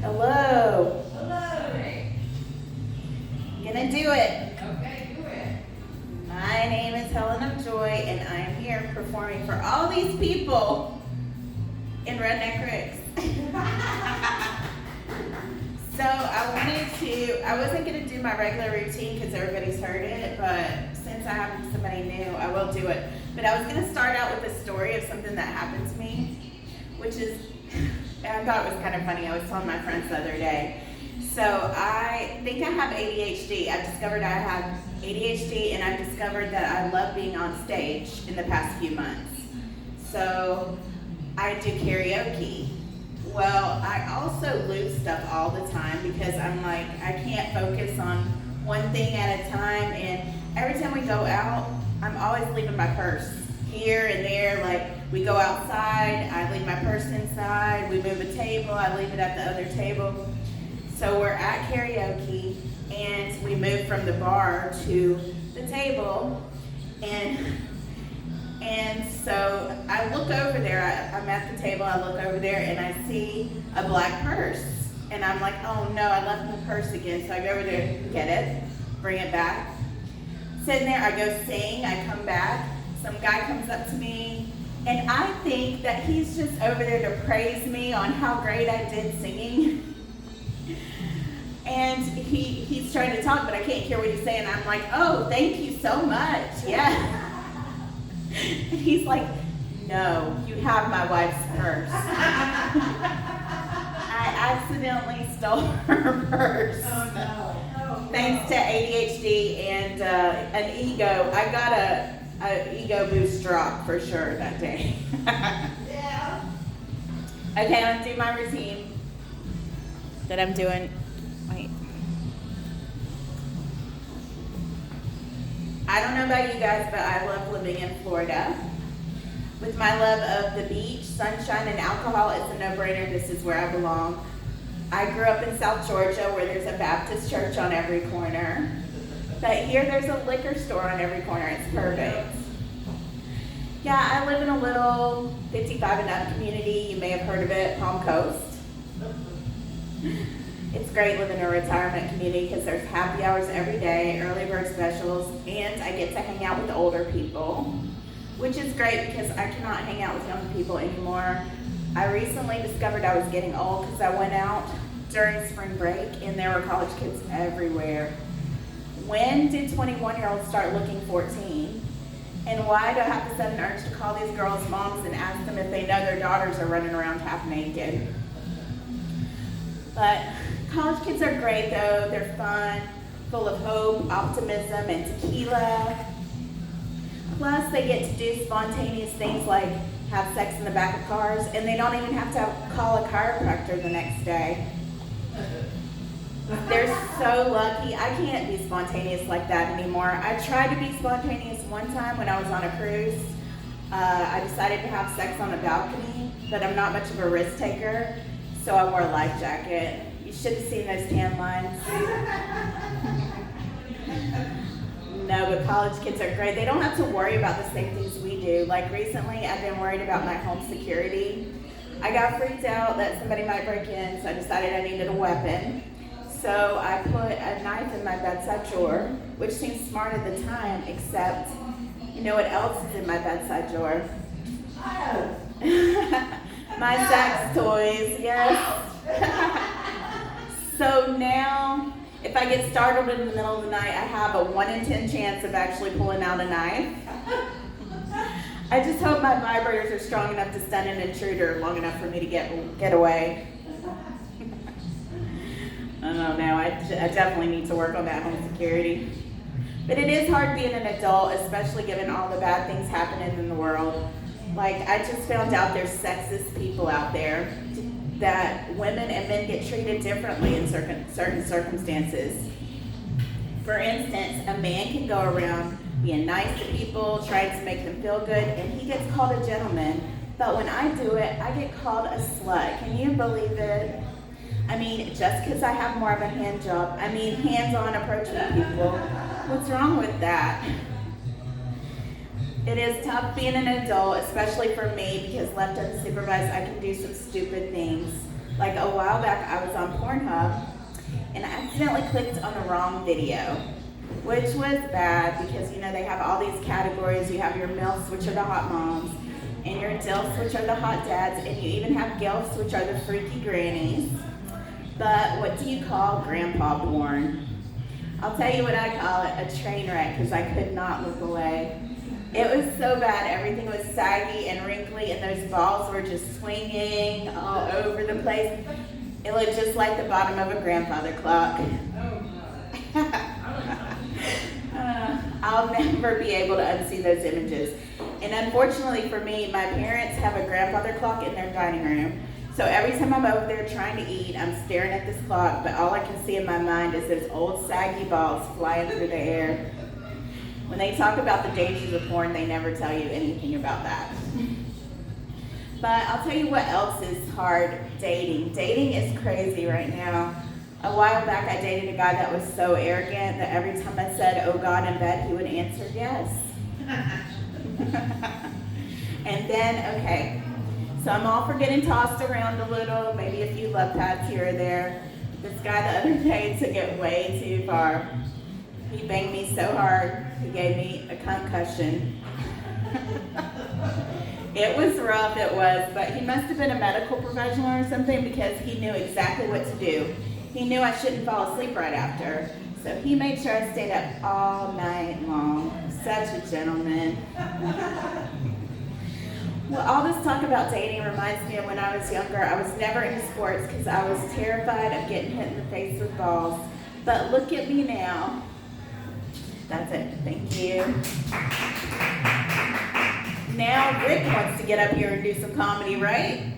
Hello. Hello. Gonna do it. Okay, do it. My name is Helen of Joy, and I'm here performing for all these people in Redneck Rick. So I wasn't gonna do my regular routine because everybody's heard it, but since I have somebody new, I will do it. But I was gonna start out with a story of something that happened to me, which is, I thought it was kind of funny. I was telling my friends the other day. So I think I have ADHD. I've discovered I have ADHD, and I've discovered that I love being on stage in the past few months. So I do karaoke. Well, I also lose stuff all the time because I'm like, I can't focus on one thing at a time, and every time we go out, I'm always leaving my purse here and there. Like, we go outside, I leave my purse inside, we move a table, I leave it at the other table. So we're at karaoke, and we move from the bar to the table, and so I look over there, I'm at the table, I look over there, and I see a black purse. And I'm like, oh no, I left my purse again. So I go over there, get it, bring it back. Sitting there, I go sing, I come back, some guy comes up to me, and I think that he's just over there to praise me on how great I did singing. And he's trying to talk, but I can't hear what he's saying. I'm like, oh, thank you so much, yeah. And he's like, no, you have my wife's purse. I accidentally stole her purse. Oh no. Thanks to ADHD and an ego. I got a ego boost drop for sure that day. Yeah. Okay, I'm gonna do my routine that I'm doing. Wait. I don't know about you guys, but I love living in Florida. With my love of the beach, sunshine, and alcohol, it's a no-brainer. This is where I belong. I grew up in South Georgia where there's a Baptist church on every corner. But here there's a liquor store on every corner. It's perfect. Yeah, I live in a little 55 and up community. You may have heard of it, Palm Coast. It's great living in a retirement community because there's happy hours every day, early bird specials, and I get to hang out with older people, which is great because I cannot hang out with young people anymore. I recently discovered I was getting old because I went out during spring break and there were college kids everywhere. When did 21-year-olds start looking 14? And why do I have the sudden urge to call these girls' moms and ask them if they know their daughters are running around half naked? But college kids are great though. They're fun, full of hope, optimism, and tequila. Plus, they get to do spontaneous things like have sex in the back of cars, and they don't even have to call a chiropractor the next day. They're so lucky. I can't be spontaneous like that anymore. I tried to be spontaneous one time when I was on a cruise. I decided to have sex on a balcony, but I'm not much of a risk taker, so I wore a life jacket. You should have seen those tan lines. No, but college kids are great. They don't have to worry about the same things we do. Like recently, I've been worried about my home security. I got freaked out that somebody might break in, so I decided I needed a weapon. So I put a knife in my bedside drawer, which seemed smart at the time, except, you know what else is in my bedside drawer? My sex toys, yes. So now, if I get startled in the middle of the night, I have a 1 in 10 chance of actually pulling out a knife. I just hope my vibrators are strong enough to stun an intruder long enough for me to get away. I don't know, I definitely need to work on that home security. But it is hard being an adult, especially given all the bad things happening in the world. Like, I just found out there's sexist people out there, that women and men get treated differently in certain circumstances. For instance, a man can go around being nice to people, trying to make them feel good, and he gets called a gentleman. But when I do it, I get called a slut. Can you believe it? I mean, just because I have more of a hand job, hands-on approach with people. What's wrong with that? It is tough being an adult, especially for me, because left unsupervised, I can do some stupid things. Like a while back, I was on Pornhub and I accidentally clicked on the wrong video, which was bad because they have all these categories. You have your MILFs, which are the hot moms, and your DILFs, which are the hot dads, and you even have GILFs, which are the freaky grannies. But what do you call grandpa porn? I'll tell you what I call it, a train wreck, because I could not look away. It was so bad. Everything was saggy and wrinkly, and those balls were just swinging all over the place. It looked just like the bottom of a grandfather clock. I'll never be able to unsee those images. And unfortunately for me, my parents have a grandfather clock in their dining room. So every time I'm over there trying to eat, I'm staring at this clock, but all I can see in my mind is those old saggy balls flying through the air. When they talk about the dangers of porn, they never tell you anything about that. But I'll tell you what else is hard, dating. Dating is crazy right now. A while back, I dated a guy that was so arrogant that every time I said, "Oh God," in bed, he would answer yes. And then, okay, so I'm all for getting tossed around a little, maybe a few love pats here or there. This guy the other day took it way too far. He banged me so hard, he gave me a concussion. It was rough, it was, but he must have been a medical professional or something because he knew exactly what to do. He knew I shouldn't fall asleep right after, so he made sure I stayed up all night long. Such a gentleman. Well, all this talk about dating reminds me of when I was younger. I was never into sports because I was terrified of getting hit in the face with balls. But look at me now. That's it. Thank you. Now Rick wants to get up here and do some comedy, right?